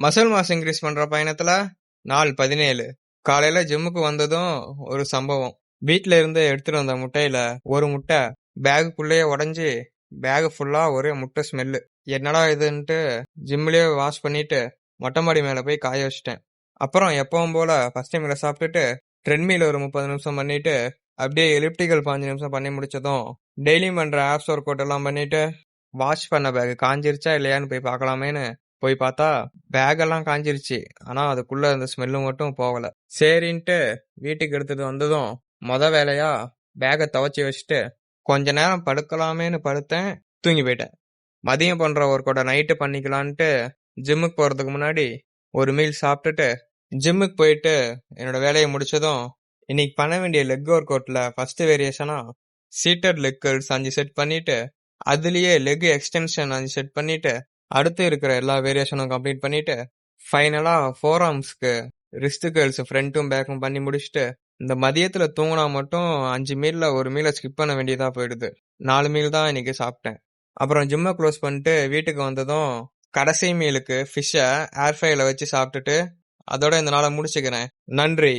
Muscle mass increase பண்ற பயணத்துல நாள் 17. காலையில ஜிம்முக்கு வந்ததும் ஒரு சம்பவம். வீட்ல இருந்து எடுத்துட்டு வந்த முட்டையில ஒரு முட்டை பேகுக்குள்ளேயே உடைஞ்சு பேக் ஃபுல்லா ஒரே முட்டை ஸ்மெல்லு. என்னடா இதுன்ட்டு ஜிம்லயே வாஷ் பண்ணிட்டு மொட்டை மாடி மேல போய் காய வச்சிட்டேன். அப்புறம் எப்பவும் போல ஃபர்ஸ்ட் டைம்ல சாப்பிட்டுட்டு ட்ரெட்மில் ஒரு 30 நிமிஷம் பண்ணிட்டு அப்படியே எலிப்டிக்கல் 5 நிமிஷம் பண்ணி முடிச்சதும் டெய்லியும் பண்ற ஆப்ஸ் ஒர்க் அவுட் எல்லாம் பண்ணிட்டு வாஷ் பண்ண பேக் காஞ்சிருச்சா இல்லையான்னு போய் பார்க்கலாமேன்னு போய் பார்த்தா பேக் எல்லாம் காஞ்சிருச்சு. ஆனா அதுக்குள்ள இருந்த ஸ்மெல்லு மட்டும் போகல. சரின்ட்டு வீட்டுக்கு எடுத்துட்டு வந்ததும் வேலையா பேக்கை துவைச்சி வச்சுட்டு கொஞ்ச நேரம் படுக்கலாமேன்னு படுத்தேன். தூங்கி போயிட்டேன். மதியம் பண்ற ஒர்க் அவுட்டை நைட்டு பண்ணிக்கலான்ட்டு ஜிம்முக்கு போறதுக்கு முன்னாடி ஒரு மீல் சாப்பிட்டுட்டு ஜிம்முக்கு போயிட்டு என்னோட வேலையை முடிச்சதும் இன்னைக்கு பண்ண வேண்டிய லெக் ஒர்க் அவுட்ல ஃபர்ஸ்ட் வேரியேஷனா சீட்டட் லெக் கர்ல்ஸ் 5 செட் பண்ணிட்டு அதுலயே லெக் எக்ஸ்டென்ஷன் 5 செட் பண்ணிட்டு அடுத்து இருக்கிற எல்லா வேரியேஷனும் கம்ப்ளீட் பண்ணிட்டு ஃபைனலா ஃபோர் ஆர்ம்ஸ்க்கு ரிஸ்ட் கர்ல்ஸ் ஃப்ரண்ட்டும் பேக்கும் பண்ணி முடிச்சுட்டு இந்த மதியத்துல தூங்கினா மட்டும் 5 மீல்ல ஒரு மீலை ஸ்கிப் பண்ண வேண்டியதா போயிடுது. 4 மீல் தான் இன்னைக்கு சாப்பிட்டேன். அப்புறம் ஜிம்மை க்ளோஸ் பண்ணிட்டு வீட்டுக்கு வந்ததும் கடைசி மீலுக்கு ஃபிஷ்ஷை ஏர் ஃப்ரைல வச்சு சாப்பிட்டுட்டு அதோட இந்த நாளை முடிச்சுக்கிறேன். நன்றி.